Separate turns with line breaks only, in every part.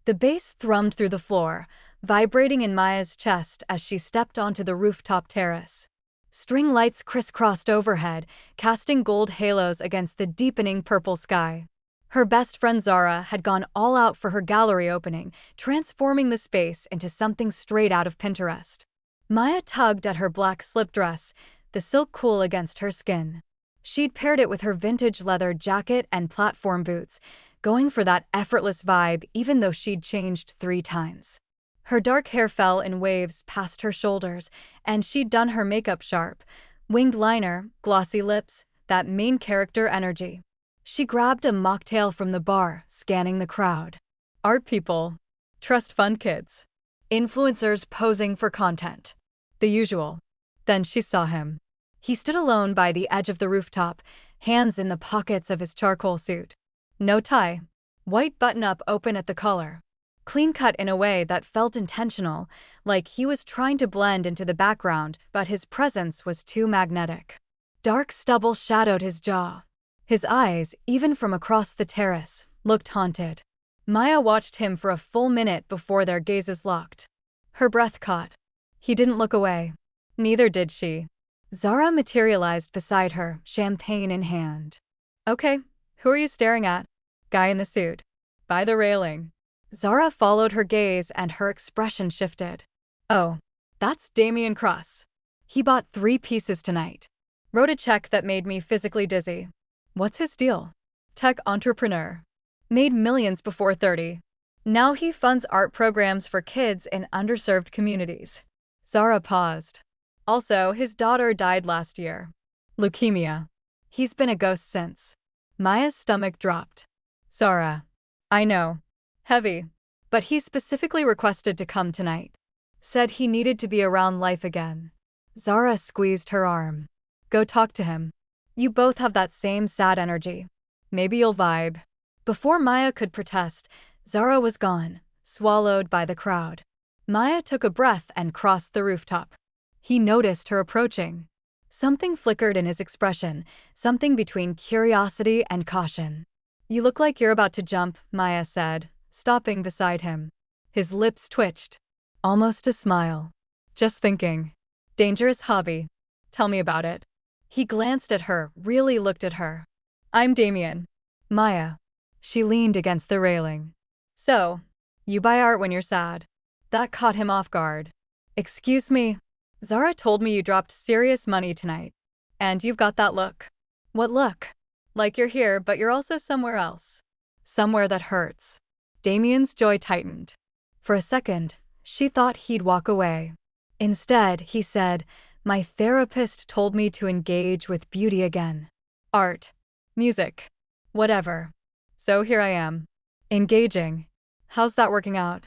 The bass thrummed through the floor, vibrating in Maya's chest as she stepped onto the rooftop terrace. String lights crisscrossed overhead, casting gold halos against the deepening purple sky. Her best friend Zara had gone all out for her gallery opening, transforming the space into something straight out of Pinterest. Maya tugged at her black slip dress, the silk cool against her skin. She'd paired it with her vintage leather jacket and platform boots, going for that effortless vibe even though she'd changed 3 times. Her dark hair fell in waves past her shoulders, and she'd done her makeup sharp. Winged liner, glossy lips, that main character energy. She grabbed a mocktail from the bar, scanning the crowd. Art people. Trust fund kids. Influencers posing for content. The usual. Then she saw him. He stood alone by the edge of the rooftop, hands in the pockets of his charcoal suit. No tie. White button-up open at the collar. Clean-cut in a way that felt intentional, like he was trying to blend into the background, but his presence was too magnetic. Dark stubble shadowed his jaw. His eyes, even from across the terrace, looked haunted. Maya watched him for a full minute before their gazes locked. Her breath caught. He didn't look away. Neither did she. Zara materialized beside her, champagne in hand. Okay, who are you staring at? Guy in the suit. By the railing. Zara followed her gaze and her expression shifted. Oh, that's Damien Cross. He bought 3 pieces tonight. Wrote a check that made me physically dizzy. What's his deal? Tech entrepreneur. Made millions before 30. Now he funds art programs for kids in underserved communities. Zara paused. Also, his daughter died last year. Leukemia. He's been a ghost since. Maya's stomach dropped. Zara. I know. Heavy. But he specifically requested to come tonight. Said he needed to be around life again. Zara squeezed her arm. Go talk to him. You both have that same sad energy. Maybe you'll vibe. Before Maya could protest, Zara was gone, swallowed by the crowd. Maya took a breath and crossed the rooftop. He noticed her approaching. Something flickered in his expression, something between curiosity and caution. You look like you're about to jump, Maya said, stopping beside him. His lips twitched. Almost a smile. Just thinking. Dangerous hobby. Tell me about it. He glanced at her, really looked at her. I'm Damien. Maya. She leaned against the railing. So, you buy art when you're sad. That caught him off guard. Excuse me. Zara told me you dropped serious money tonight. And you've got that look. What look? Like you're here, but you're also somewhere else. Somewhere that hurts. Damien's jaw tightened. For a second, she thought he'd walk away. Instead, he said, my therapist told me to engage with beauty again. Art. Music. Whatever. So here I am. Engaging. How's that working out?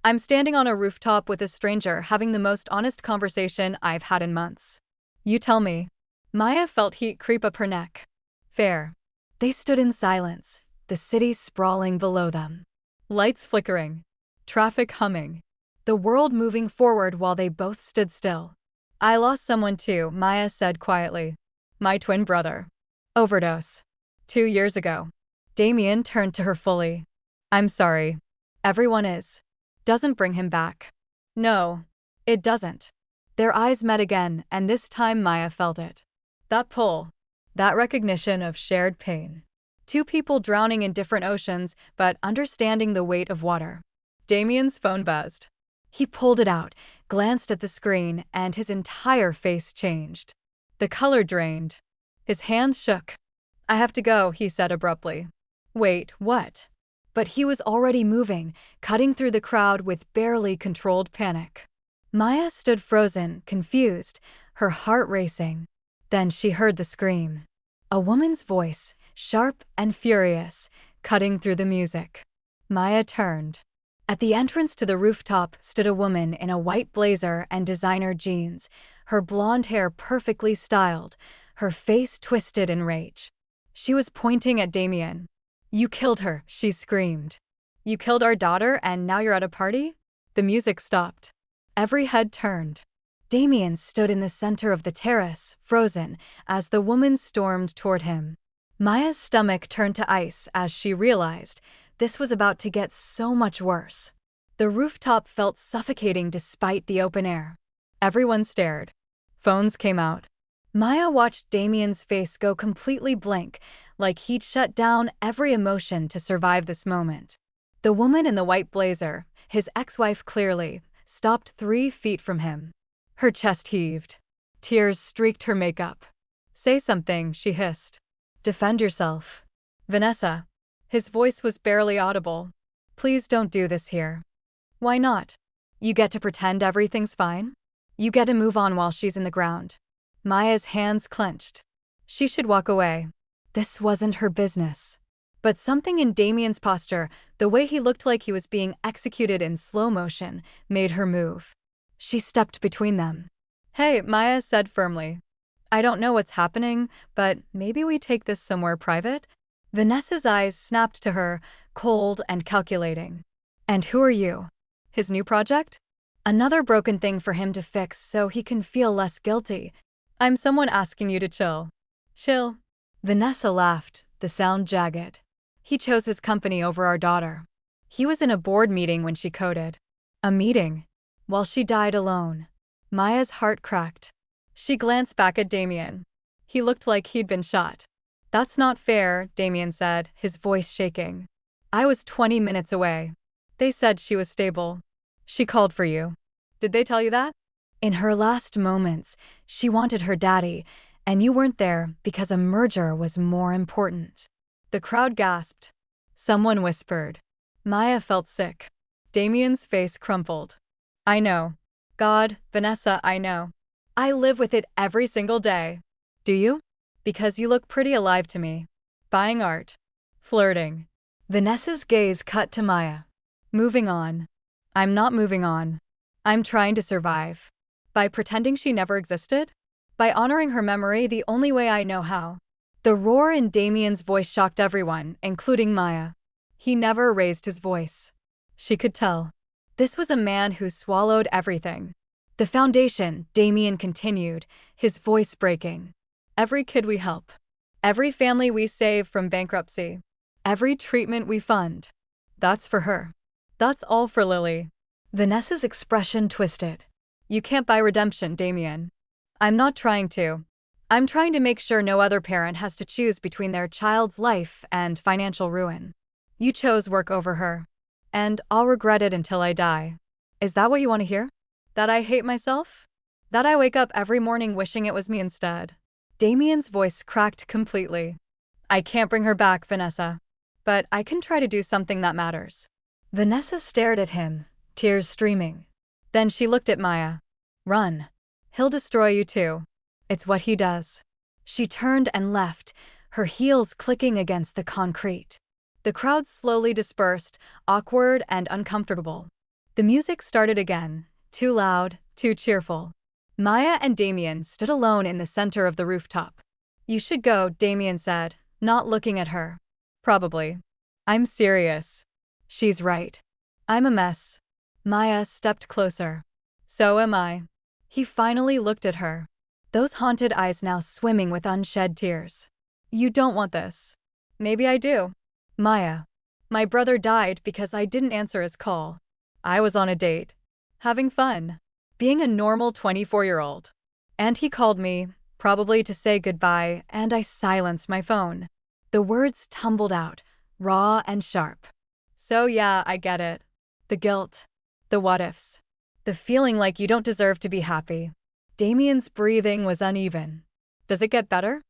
I'm standing on a rooftop with a stranger having the most honest conversation I've had in months. You tell me. Maya felt heat creep up her neck. Fair. They stood in silence, the city sprawling below them. Lights flickering. Traffic humming. The world moving forward while they both stood still. I lost someone too, Maya said quietly. My twin brother. Overdose. 2 years ago. Damien turned to her fully. I'm sorry. Everyone is. Doesn't bring him back. No, it doesn't. Their eyes met again, and this time Maya felt it. That pull. That recognition of shared pain. 2 people drowning in different oceans, but understanding the weight of water. Damien's phone buzzed. He pulled it out, glanced at the screen, and his entire face changed. The color drained. His hands shook. I have to go, he said abruptly. Wait, what? But he was already moving, cutting through the crowd with barely controlled panic. Maya stood frozen, confused, her heart racing. Then she heard the scream. A woman's voice, sharp and furious, cutting through the music. Maya turned. At the entrance to the rooftop stood a woman in a white blazer and designer jeans, her blonde hair perfectly styled, her face twisted in rage. She was pointing at Damien. You killed her, she screamed. You killed our daughter and now you're at a party? The music stopped. Every head turned. Damien stood in the center of the terrace, frozen, as the woman stormed toward him. Maya's stomach turned to ice as she realized This was about to get so much worse. The rooftop felt suffocating despite the open air. Everyone stared. Phones came out. Maya watched Damien's face go completely blank, like he'd shut down every emotion to survive this moment. The woman in the white blazer, his ex-wife clearly, stopped 3 feet from him. Her chest heaved. Tears streaked her makeup. "Say something," she hissed. "Defend yourself." "Vanessa." His voice was barely audible. "Please don't do this here." "Why not? You get to pretend everything's fine? You get to move on while she's in the ground." Maya's hands clenched. She should walk away. This wasn't her business. But something in Damien's posture, the way he looked like he was being executed in slow motion, made her move. She stepped between them. "Hey," Maya said firmly. "I don't know what's happening, but maybe we take this somewhere private?" Vanessa's eyes snapped to her, cold and calculating. "And who are you? His new project? Another broken thing for him to fix so he can feel less guilty." "I'm someone asking you to chill." "Chill?" Vanessa laughed, the sound jagged. "He chose his company over our daughter. He was in a board meeting when she coded." "A meeting? While she died alone." Maya's heart cracked. She glanced back at Damien. He looked like he'd been shot. "That's not fair," Damien said, his voice shaking. "I was 20 minutes away. They said she was stable. She called for you. Did they tell you that?" In her last moments, she wanted her daddy, and you weren't there because a merger was more important. The crowd gasped. Someone whispered. Maya felt sick. Damien's face crumpled. "I know. God, Vanessa, I know. I live with it every single day." "Do you?" "Because you look pretty alive to me. Buying art. Flirting." Vanessa's gaze cut to Maya. "Moving on." "I'm not moving on. I'm trying to survive. By pretending she never existed? By honoring her memory the only way I know how." The roar in Damien's voice shocked everyone, including Maya. He never raised his voice. She could tell. This was a man who swallowed everything. "The foundation," Damien continued, his voice breaking. "Every kid we help. Every family we save from bankruptcy. Every treatment we fund. That's for her. That's all for Lily." Vanessa's expression twisted. "You can't buy redemption, Damien." "I'm not trying to. I'm trying to make sure no other parent has to choose between their child's life and financial ruin. You chose work over her. And I'll regret it until I die." "Is that what you want to hear? That I hate myself? That I wake up every morning wishing it was me instead?" Damien's voice cracked completely. "I can't bring her back, Vanessa. But I can try to do something that matters." Vanessa stared at him, tears streaming. Then she looked at Maya. "Run. He'll destroy you too. It's what he does." She turned and left, her heels clicking against the concrete. The crowd slowly dispersed, awkward and uncomfortable. The music started again, too loud, too cheerful. Maya and Damien stood alone in the center of the rooftop. "You should go," Damien said, not looking at her. "Probably. I'm serious." "She's right. I'm a mess." Maya stepped closer. "So am I." He finally looked at her. Those haunted eyes now swimming with unshed tears. "You don't want this." "Maybe I do." "Maya. My brother died because I didn't answer his call. I was on a date. Having fun. Being a normal 24-year-old. And he called me, probably to say goodbye, and I silenced my phone." The words tumbled out, raw and sharp. "So yeah, I get it. The guilt. The what-ifs. The feeling like you don't deserve to be happy." Damien's breathing was uneven. "Does it get better?"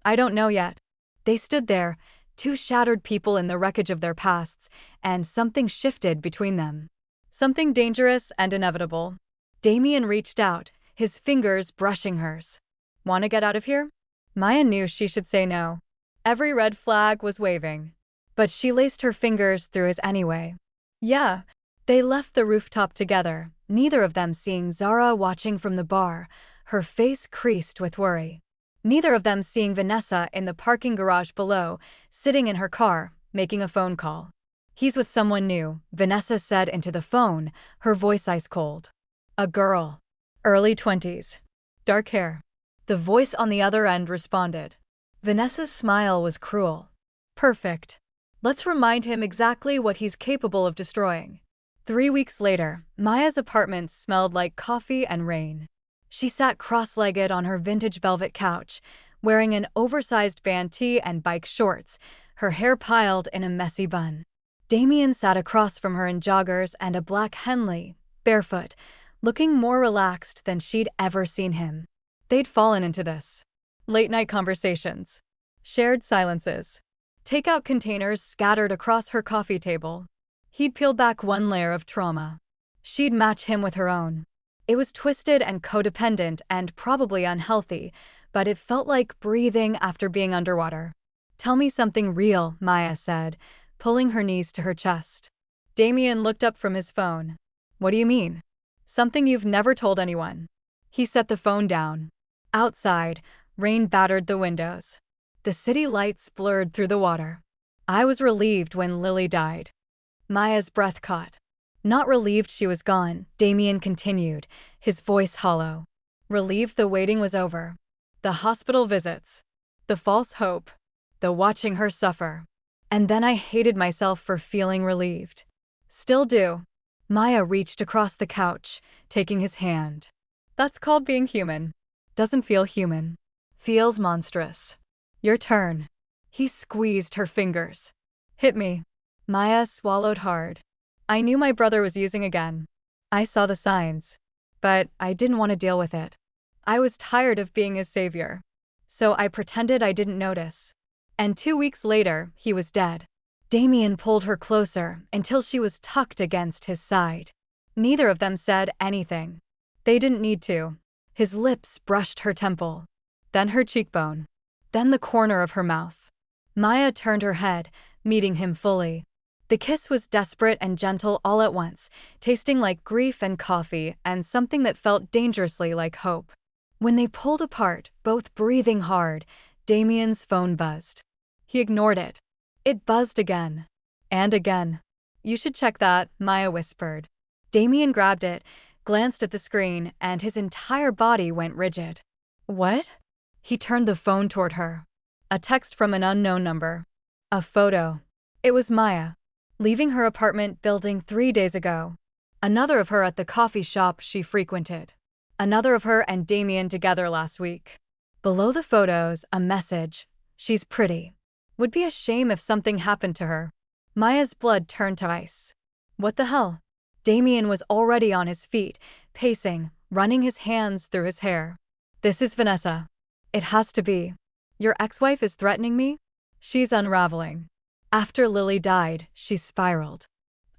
"I don't know yet." They stood there, two shattered people in the wreckage of their pasts, and something shifted between them. Something dangerous and inevitable. Damien reached out, his fingers brushing hers. "Want to get out of here?" Maya knew she should say no. Every red flag was waving. But she laced her fingers through his anyway. "Yeah." They left the rooftop together, neither of them seeing Zara watching from the bar, her face creased with worry. Neither of them seeing Vanessa in the parking garage below, sitting in her car, making a phone call. "He's with someone new," Vanessa said into the phone, her voice ice cold. "A girl. Early 20s. Dark hair." The voice on the other end responded. Vanessa's smile was cruel. "Perfect." Let's remind him exactly what he's capable of destroying. 3 weeks later, Maya's apartment smelled like coffee and rain. She sat cross-legged on her vintage velvet couch, wearing an oversized band tee and bike shorts, her hair piled in a messy bun. Damien sat across from her in joggers and a black Henley, barefoot, looking more relaxed than she'd ever seen him. They'd fallen into this. Late-night conversations. Shared silences. Takeout containers scattered across her coffee table. He'd peel back one layer of trauma. She'd match him with her own. It was twisted and codependent and probably unhealthy, but it felt like breathing after being underwater. "Tell me something real," Maya said, pulling her knees to her chest. Damien looked up from his phone. "What do you mean?" "Something you've never told anyone." He set the phone down. Outside, rain battered the windows. The city lights blurred through the water. "I was relieved when Lily died." Maya's breath caught. Not relieved she was gone, Damien continued, his voice hollow. Relieved the waiting was over. The hospital visits. The false hope. The watching her suffer. And then I hated myself for feeling relieved. Still do. Maya reached across the couch, taking his hand. "That's called being human." "Doesn't feel human. Feels monstrous." "Your turn." He squeezed her fingers. "Hit me." Maya swallowed hard. "I knew my brother was using again. I saw the signs. But I didn't want to deal with it. I was tired of being his savior. So I pretended I didn't notice. And 2 weeks later, he was dead." Damien pulled her closer until she was tucked against his side. Neither of them said anything. They didn't need to. His lips brushed her temple. Then her cheekbone. Then the corner of her mouth. Maya turned her head, meeting him fully. The kiss was desperate and gentle all at once, tasting like grief and coffee and something that felt dangerously like hope. When they pulled apart, both breathing hard, Damien's phone buzzed. He ignored it. It buzzed again. And again. "You should check that," Maya whispered. Damien grabbed it, glanced at the screen, and his entire body went rigid. "What?" He turned the phone toward her. A text from an unknown number. A photo. It was Maya, leaving her apartment building 3 days ago. Another of her at the coffee shop she frequented. Another of her and Damien together last week. Below the photos, a message. "She's pretty. Would be a shame if something happened to her." Maya's blood turned to ice. What the hell? Damien was already on his feet, pacing, running his hands through his hair. "This is Vanessa. It has to be. Your ex-wife is threatening me? She's unraveling. After Lily died, she spiraled.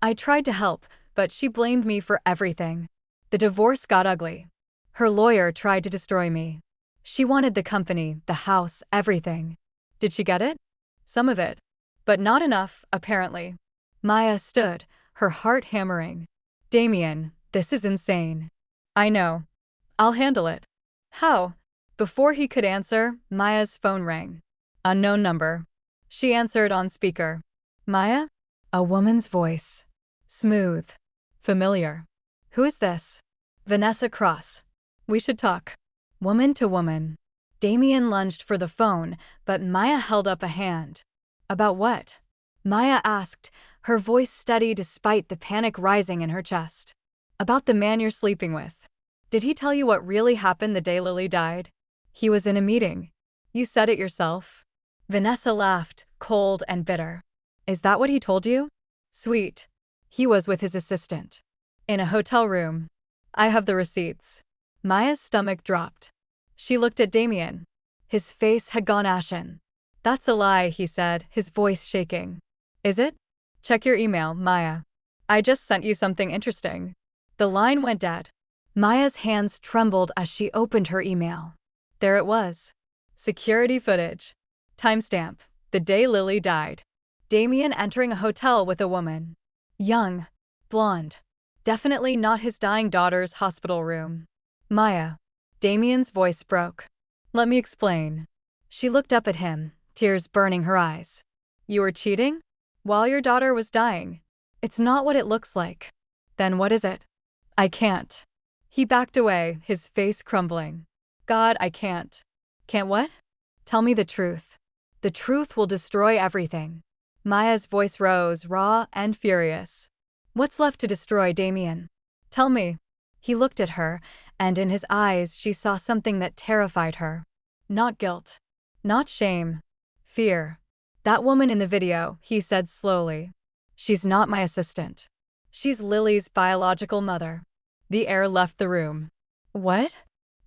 I tried to help, but she blamed me for everything. The divorce got ugly. Her lawyer tried to destroy me. She wanted the company, the house, everything. Did she get it? Some of it. But not enough, apparently." Maya stood, her heart hammering. "Damien, this is insane." "I know. I'll handle it." "How?" Before he could answer, Maya's phone rang. Unknown number. She answered on speaker. "Maya?" A woman's voice. Smooth. Familiar. "Who is this?" "Vanessa Cross. We should talk." Woman to woman. Damien lunged for the phone, but Maya held up a hand. "About what?" Maya asked, her voice steady despite the panic rising in her chest. "About the man you're sleeping with. Did he tell you what really happened the day Lily died?" "He was in a meeting. You said it yourself." Vanessa laughed, cold and bitter. "Is that what he told you?" "Sweet. He was with his assistant. In a hotel room. I have the receipts." Maya's stomach dropped. She looked at Damien. His face had gone ashen. "That's a lie," he said, his voice shaking. "Is it? Check your email, Maya. I just sent you something interesting." The line went dead. Maya's hands trembled as she opened her email. There it was. Security footage. Timestamp. The day Lily died. Damien entering a hotel with a woman. Young. Blonde. Definitely not his dying daughter's hospital room. "Maya." Damien's voice broke. "Let me explain." She looked up at him, tears burning her eyes. "You were cheating? While your daughter was dying? It's not what it looks like." "Then what is it?" "I can't." He backed away, his face crumbling. "God, I can't." "Can't what?" "Tell me the truth. The truth will destroy everything." Maya's voice rose, raw and furious. What's left to destroy, Damien? Tell me. He looked at her, and in his eyes she saw something that terrified her. Not guilt. Not shame. Fear. That woman in the video, he said slowly. She's not my assistant. She's Lily's biological mother. The air left the room. What?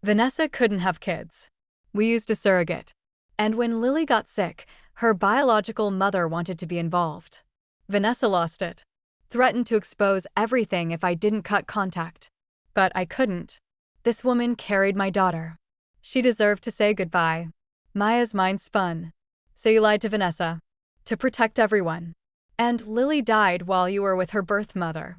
Vanessa couldn't have kids. We used a surrogate. And when Lily got sick, her biological mother wanted to be involved. Vanessa lost it. Threatened to expose everything if I didn't cut contact. But I couldn't. This woman carried my daughter. She deserved to say goodbye. Maya's mind spun. So you lied to Vanessa. To protect everyone. And Lily died while you were with her birth mother.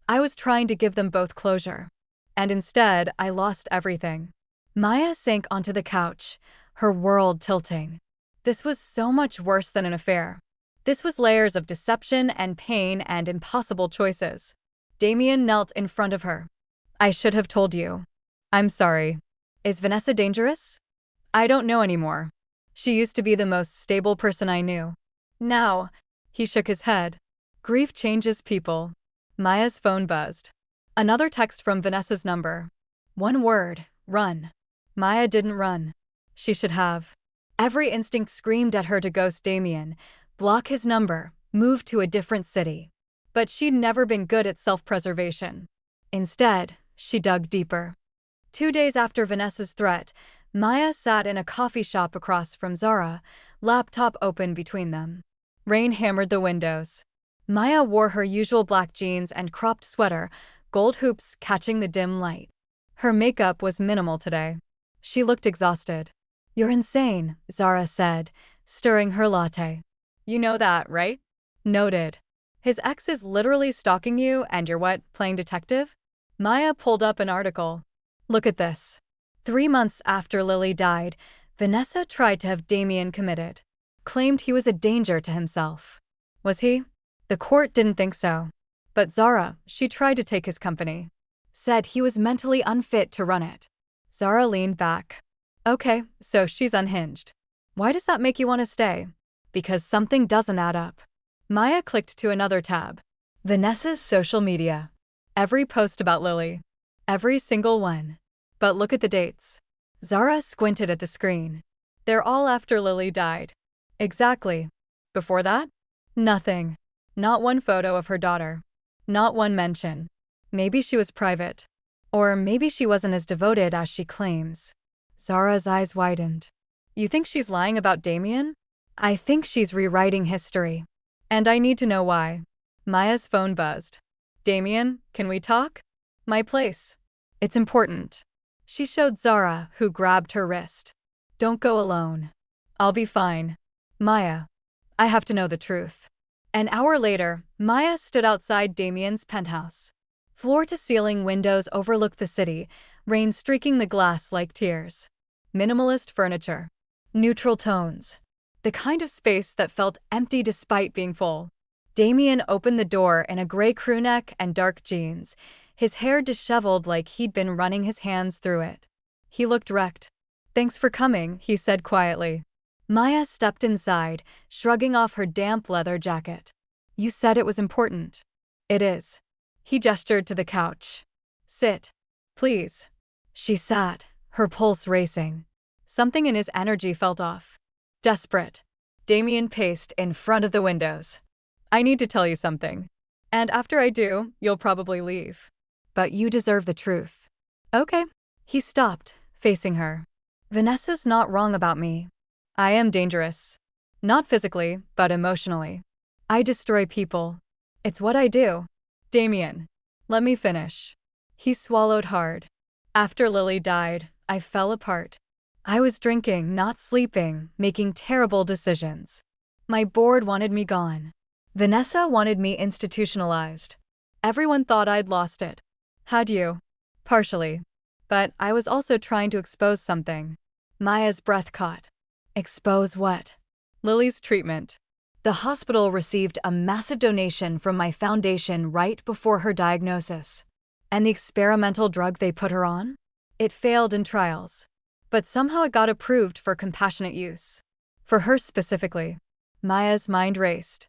I was trying to give them both closure. And instead, I lost everything. Maya sank onto the couch, her world tilting. This was so much worse than an affair. This was layers of deception and pain and impossible choices. Damien knelt in front of her. I should have told you. I'm sorry. Is Vanessa dangerous? I don't know anymore. She used to be the most stable person I knew. Now, he shook his head. Grief changes people. Maya's phone buzzed. Another text from Vanessa's number. One word, run. Maya didn't run. She should have. Every instinct screamed at her to ghost Damien, block his number, move to a different city. But she'd never been good at self-preservation. Instead, she dug deeper. 2 days after Vanessa's threat, Maya sat in a coffee shop across from Zara, laptop open between them. Rain hammered the windows. Maya wore her usual black jeans and cropped sweater, gold hoops catching the dim light. Her makeup was minimal today. She looked exhausted. You're insane, Zara said, stirring her latte. You know that, right? Noted. His ex is literally stalking you and you're what, playing detective? Maya pulled up an article. Look at this. 3 months after Lily died, Vanessa tried to have Damien committed. Claimed he was a danger to himself. Was he? The court didn't think so. But Zara, she tried to take his company. Said he was mentally unfit to run it. Zara leaned back. Okay, so she's unhinged. Why does that make you want to stay? Because something doesn't add up. Maya clicked to another tab. Vanessa's social media. Every post about Lily. Every single one. But look at the dates. Zara squinted at the screen. They're all after Lily died. Exactly. Before that? Nothing. Not one photo of her daughter. Not one mention. Maybe she was private. Or maybe she wasn't as devoted as she claims. Zara's eyes widened. You think she's lying about Damien? I think she's rewriting history. And I need to know why. Maya's phone buzzed. Damien, can we talk? My place. It's important. She showed Zara, who grabbed her wrist. Don't go alone. I'll be fine. Maya. I have to know the truth. An hour later, Maya stood outside Damien's penthouse. Floor-to-ceiling windows overlooked the city, rain streaking the glass like tears. Minimalist furniture. Neutral tones. The kind of space that felt empty despite being full. Damien opened the door in a gray crewneck and dark jeans, his hair disheveled like he'd been running his hands through it. He looked wrecked. Thanks for coming, he said quietly. Maya stepped inside, shrugging off her damp leather jacket. You said it was important. It is. He gestured to the couch. Sit. Please. She sat, her pulse racing. Something in his energy felt off. Desperate. Damien paced in front of the windows. I need to tell you something. And after I do, you'll probably leave. But you deserve the truth. Okay. He stopped, facing her. Vanessa's not wrong about me. I am dangerous. Not physically, but emotionally. I destroy people. It's what I do. Damien, let me finish. He swallowed hard. After Lily died, I fell apart. I was drinking, not sleeping, making terrible decisions. My board wanted me gone. Vanessa wanted me institutionalized. Everyone thought I'd lost it. Had you? Partially. But I was also trying to expose something. Maya's breath caught. Expose what? Lily's treatment. The hospital received a massive donation from my foundation right before her diagnosis. And the experimental drug they put her on? It failed in trials. But somehow it got approved for compassionate use. For her specifically. Maya's mind raced.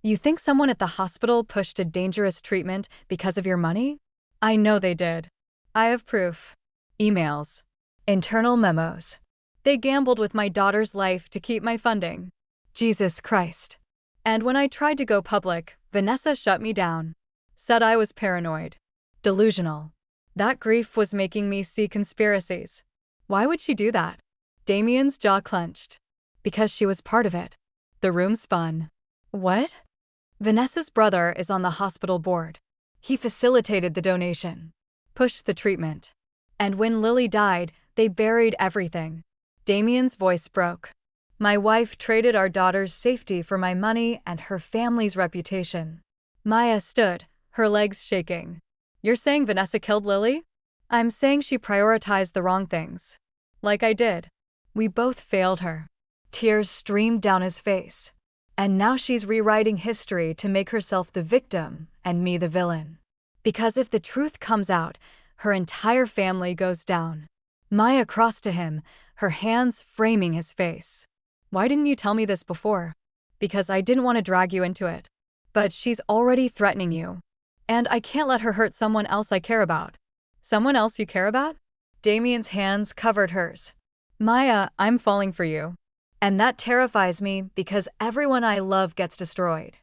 You think someone at the hospital pushed a dangerous treatment because of your money? I know they did. I have proof. Emails. Internal memos. They gambled with my daughter's life to keep my funding. Jesus Christ. And when I tried to go public, Vanessa shut me down. Said I was paranoid. Delusional. That grief was making me see conspiracies. Why would she do that? Damien's jaw clenched. Because she was part of it. The room spun. What? Vanessa's brother is on the hospital board. He facilitated the donation. Pushed the treatment. And when Lily died, they buried everything. Damien's voice broke. My wife traded our daughter's safety for my money and her family's reputation. Maya stood, her legs shaking. You're saying Vanessa killed Lily? I'm saying she prioritized the wrong things. Like I did. We both failed her. Tears streamed down his face. And now she's rewriting history to make herself the victim and me the villain. Because if the truth comes out, her entire family goes down. Maya crossed to him, her hands framing his face. Why didn't you tell me this before? Because I didn't want to drag you into it. But she's already threatening you. And I can't let her hurt someone else I care about. Someone else you care about? Damien's hands covered hers. Maya, I'm falling for you. And that terrifies me because everyone I love gets destroyed.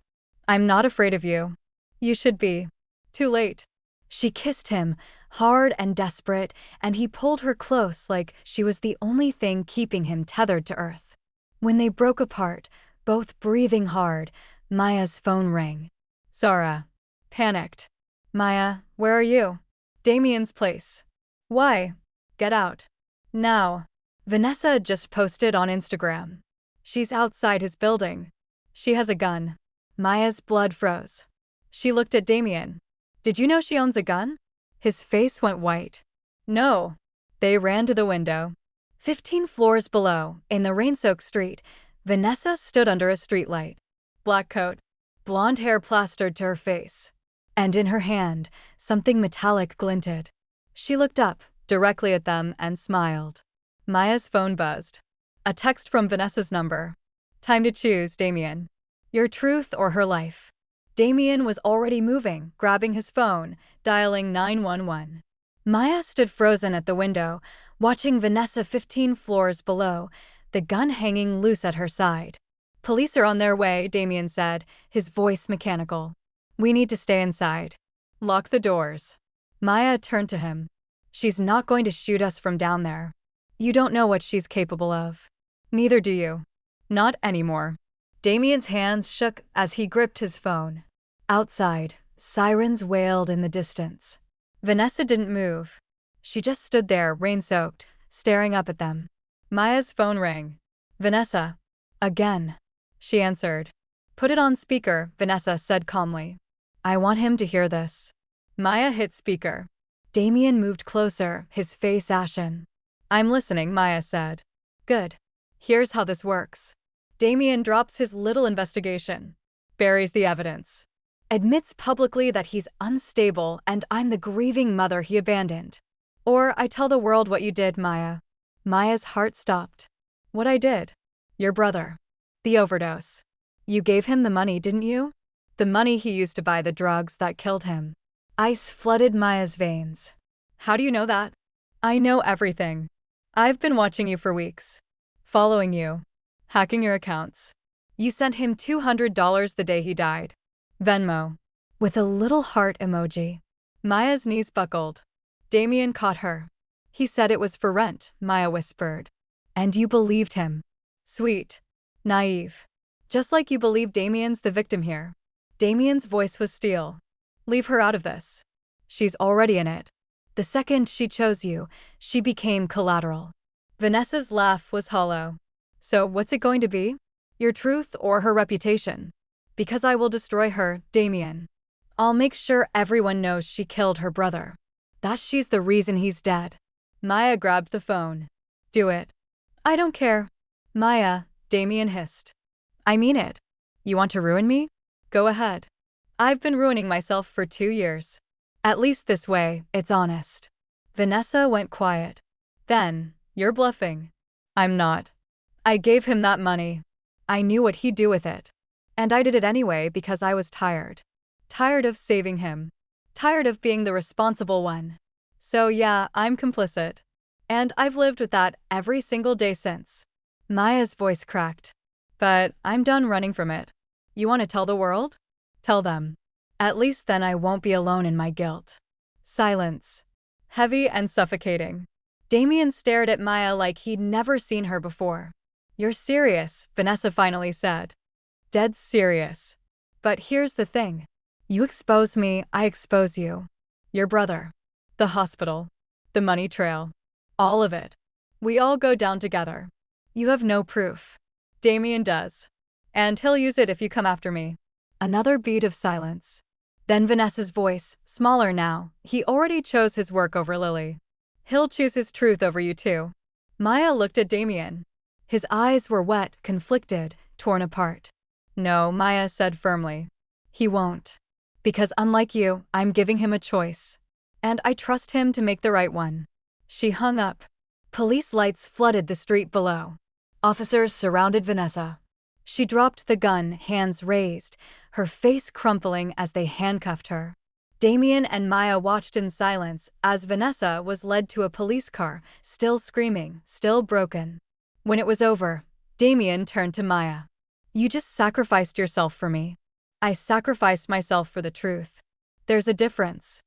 I'm not afraid of you. You should be. Too late. She kissed him, hard and desperate, and he pulled her close like she was the only thing keeping him tethered to earth. When they broke apart, both breathing hard, Maya's phone rang. Zara. Panicked. Maya, where are you? Damien's place. Why? Get out. Now. Vanessa had just posted on Instagram. She's outside his building. She has a gun. Maya's blood froze. She looked at Damien. Did you know she owns a gun? His face went white. No. They ran to the window. 15 floors below, in the rain-soaked street, Vanessa stood under a streetlight. Black coat. Blonde hair plastered to her face. And in her hand, something metallic glinted. She looked up, directly at them, and smiled. Maya's phone buzzed. A text from Vanessa's number. Time to choose, Damien. Your truth or her life. Damien was already moving, grabbing his phone, dialing 911. Maya stood frozen at the window, watching Vanessa 15 floors below, the gun hanging loose at her side. Police are on their way, Damien said, his voice mechanical. We need to stay inside. Lock the doors. Maya turned to him. She's not going to shoot us from down there. You don't know what she's capable of. Neither do you. Not anymore. Damien's hands shook as he gripped his phone. Outside, sirens wailed in the distance. Vanessa didn't move. She just stood there, rain-soaked, staring up at them. Maya's phone rang. Vanessa. Again. She answered. Put it on speaker, Vanessa said calmly. I want him to hear this. Maya hit speaker. Damien moved closer, his face ashen. I'm listening, Maya said. Good. Here's how this works. Damien drops his little investigation. Buries the evidence. Admits publicly that he's unstable and I'm the grieving mother he abandoned. Or I tell the world what you did, Maya. Maya's heart stopped. What I did? Your brother. The overdose. You gave him the money, didn't you? The money he used to buy the drugs that killed him. Ice flooded Maya's veins. How do you know that? I know everything. I've been watching you for weeks. Following you. Hacking your accounts. You sent him $200 the day he died. Venmo. With a little heart emoji. Maya's knees buckled. Damien caught her. He said it was for rent, Maya whispered. And you believed him. Sweet. Naive. Just like you believe Damien's the victim here. Damien's voice was steel. Leave her out of this. She's already in it. The second she chose you, she became collateral. Vanessa's laugh was hollow. So what's it going to be? Your truth or her reputation? Because I will destroy her, Damien. I'll make sure everyone knows she killed her brother. That she's the reason he's dead. Maya grabbed the phone. Do it. I don't care. Maya, Damien hissed. I mean it. You want to ruin me? Go ahead. I've been ruining myself for 2 years. At least this way, it's honest. Vanessa went quiet. Then, you're bluffing. I'm not. I gave him that money. I knew what he'd do with it. And I did it anyway because I was tired. Tired of saving him. Tired of being the responsible one. So yeah, I'm complicit. And I've lived with that every single day since. Maya's voice cracked. But I'm done running from it. You want to tell the world? Tell them. At least then I won't be alone in my guilt. Silence. Heavy and suffocating. Damien stared at Maya like he'd never seen her before. You're serious, Vanessa finally said. Dead serious. But here's the thing. You expose me, I expose you. Your brother. The hospital. The money trail. All of it. We all go down together. You have no proof. Damien does. And he'll use it if you come after me. Another beat of silence. Then Vanessa's voice, smaller now. He already chose his work over Lily. He'll choose his truth over you too. Maya looked at Damien. His eyes were wet, conflicted, torn apart. No, Maya said firmly. He won't. Because unlike you, I'm giving him a choice. And I trust him to make the right one. She hung up. Police lights flooded the street below. Officers surrounded Vanessa. She dropped the gun, hands raised, her face crumpling as they handcuffed her. Damien and Maya watched in silence as Vanessa was led to a police car, still screaming, still broken. When it was over, Damien turned to Maya. You just sacrificed yourself for me. I sacrificed myself for the truth. There's a difference.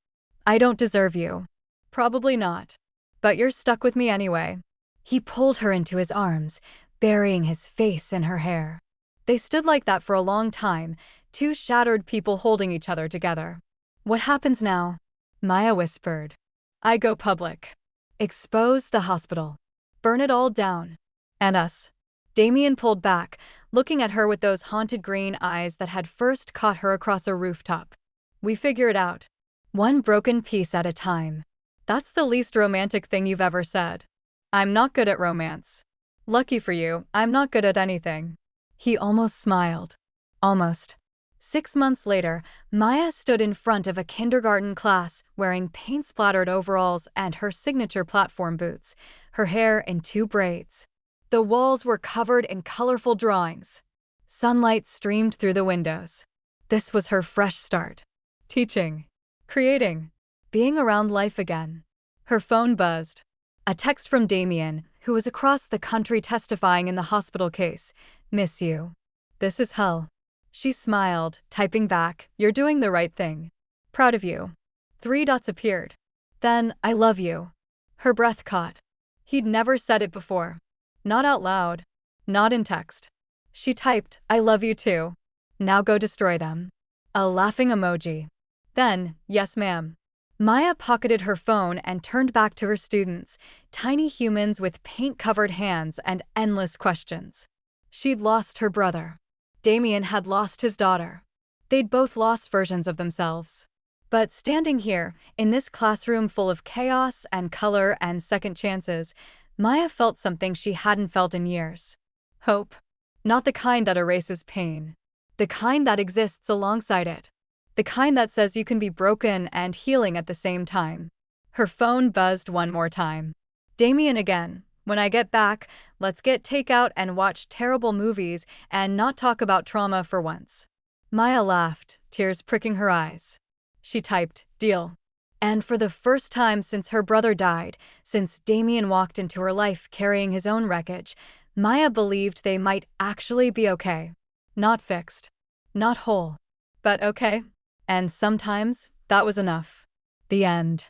I don't deserve you. Probably not. But you're stuck with me anyway. He pulled her into his arms, burying his face in her hair. They stood like that for a long time, two shattered people holding each other together. What happens now? Maya whispered. I go public. Expose the hospital. Burn it all down. And us. Damien pulled back, looking at her with those haunted green eyes that had first caught her across a rooftop. We figure it out. One broken piece at a time. That's the least romantic thing you've ever said. I'm not good at romance. Lucky for you, I'm not good at anything. He almost smiled. Almost. 6 months later, Maya stood in front of a kindergarten class wearing paint-splattered overalls and her signature platform boots, her hair in 2 braids. The walls were covered in colorful drawings. Sunlight streamed through the windows. This was her fresh start. Teaching. Creating. Being around life again. Her phone buzzed. A text from Damien, who was across the country testifying in the hospital case. Miss you. This is hell. She smiled, typing back, you're doing the right thing. Proud of you. 3 dots appeared. Then, I love you. Her breath caught. He'd never said it before. Not out loud. Not in text. She typed, I love you too. Now go destroy them. A laughing emoji. Then, yes ma'am. Maya pocketed her phone and turned back to her students, tiny humans with paint-covered hands and endless questions. She'd lost her brother. Damien had lost his daughter. They'd both lost versions of themselves. But standing here, in this classroom full of chaos and color and second chances, Maya felt something she hadn't felt in years. Hope. Not the kind that erases pain. The kind that exists alongside it. The kind that says you can be broken and healing at the same time. Her phone buzzed one more time. Damien again. When I get back, let's get takeout and watch terrible movies and not talk about trauma for once. Maya laughed, tears pricking her eyes. She typed, deal. And for the first time since her brother died, since Damien walked into her life carrying his own wreckage, Maya believed they might actually be okay. Not fixed. Not whole. But okay. And sometimes, that was enough. The end.